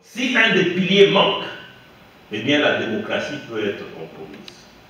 Si un des piliers manque, eh bien la démocratie peut être compromise.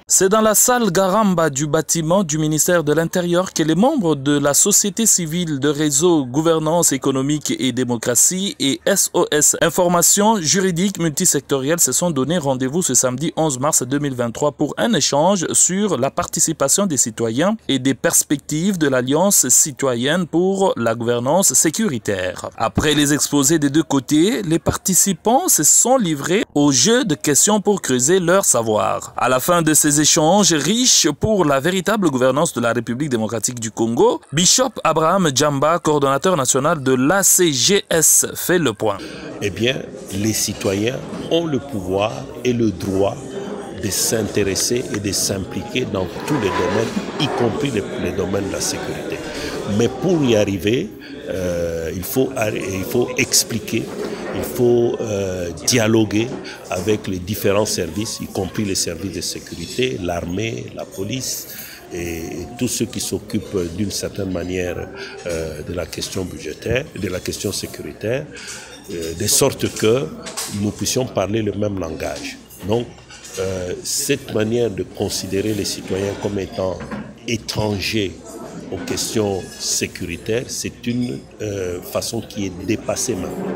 C'est dans la salle Garamba du bâtiment du ministère de l'Intérieur que les membres de la société civile de réseau Gouvernance économique et démocratie et SOS Information juridique multisectorielle se sont donné rendez-vous ce samedi 11 mars 2023 pour un échange sur la participation des citoyens et des perspectives de l'Alliance citoyenne pour la gouvernance sécuritaire. Après les exposés des deux côtés, les participants se sont livrés au jeu de questions pour creuser leur savoir. À la fin de ces échanges riches pour la véritable gouvernance de la République démocratique du Congo, Bishop Abraham Djamba, coordonnateur national de l'ACGS, fait le point. Eh bien, les citoyens ont le pouvoir et le droit de s'intéresser et de s'impliquer dans tous les domaines, y compris les domaines de la sécurité. Mais pour y arriver, il faut expliquer, il faut dialoguer avec les différents services, y compris les services de sécurité, l'armée, la police et tous ceux qui s'occupent d'une certaine manière de la question budgétaire, de la question sécuritaire, de sorte que nous puissions parler le même langage. Donc, cette manière de considérer les citoyens comme étant étrangers aux questions sécuritaires, c'est une façon qui est dépassée maintenant.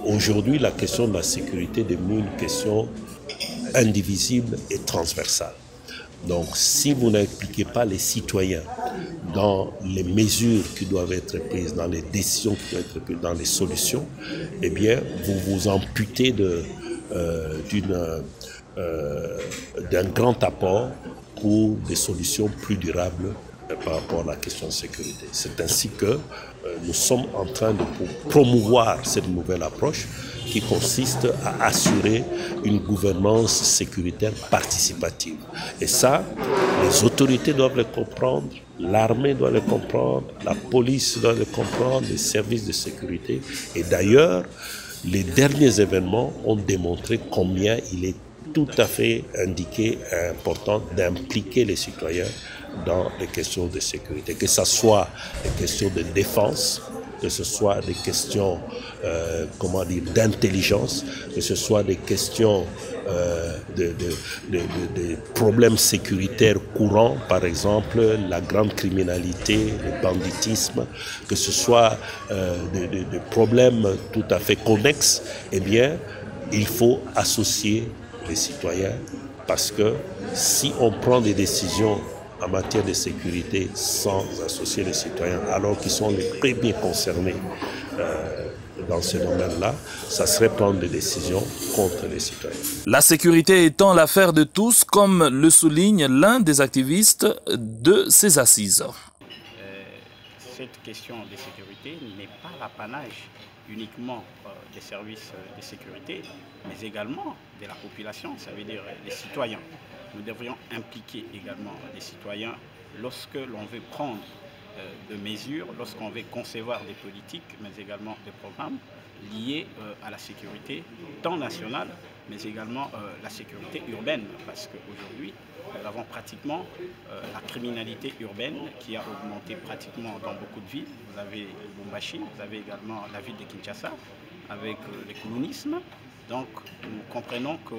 Aujourd'hui, la question de la sécurité est devenue une question indivisible et transversale. Donc, si vous n'impliquez pas les citoyens dans les mesures qui doivent être prises, dans les décisions qui doivent être prises, dans les solutions, eh bien, vous vous amputez d'un grand apport pour des solutions plus durables par rapport à la question de sécurité. C'est ainsi que nous sommes en train de promouvoir cette nouvelle approche qui consiste à assurer une gouvernance sécuritaire participative. Et ça, les autorités doivent le comprendre, l'armée doit le comprendre, la police doit le comprendre, les services de sécurité. Et d'ailleurs, les derniers événements ont démontré combien il est tout à fait indiqué et important d'impliquer les citoyens dans les questions de sécurité, que ce soit des questions de défense, que ce soit des questions d'intelligence, que ce soit des questions de problèmes sécuritaires courants, par exemple la grande criminalité, le banditisme, que ce soit des problèmes tout à fait connexes, eh bien, il faut associer les citoyens parce que si on prend des décisions en matière de sécurité sans associer les citoyens, alors qu'ils sont les premiers concernés dans ce domaine-là, ça serait prendre des décisions contre les citoyens. La sécurité étant l'affaire de tous, comme le souligne l'un des activistes de ces assises. Cette question de sécurité n'est pas l'apanage uniquement des services de sécurité, mais également de la population, ça veut dire des citoyens. Nous devrions impliquer également les citoyens lorsque l'on veut prendre de mesures, lorsqu'on veut concevoir des politiques, mais également des programmes liés à la sécurité, tant nationale, mais également la sécurité urbaine, parce qu'aujourd'hui, nous avons pratiquement la criminalité urbaine qui a augmenté pratiquement dans beaucoup de villes. Vous avez Lubumbashi, vous avez également la ville de Kinshasa, avec le colonisme. Donc, nous comprenons que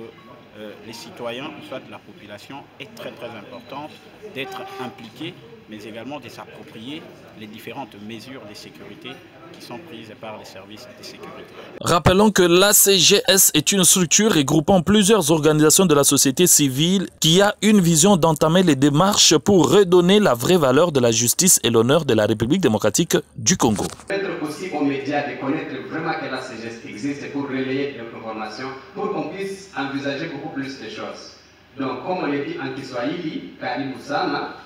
les citoyens, soit la population, est très très importante d'être impliqués, mais également de s'approprier les différentes mesures de sécurité qui sont prises par les services de sécurité. Rappelons que l'ACGS est une structure regroupant plusieurs organisations de la société civile qui a une vision d'entamer les démarches pour redonner la vraie valeur de la justice et l'honneur de la République démocratique du Congo. Permettre aussi aux médias de connaître vraiment que l'ACGS existe pour relayer l'information, pour qu'on puisse envisager beaucoup plus de choses. Donc, comme on l'a dit en Kiswahili, Karibu Sana.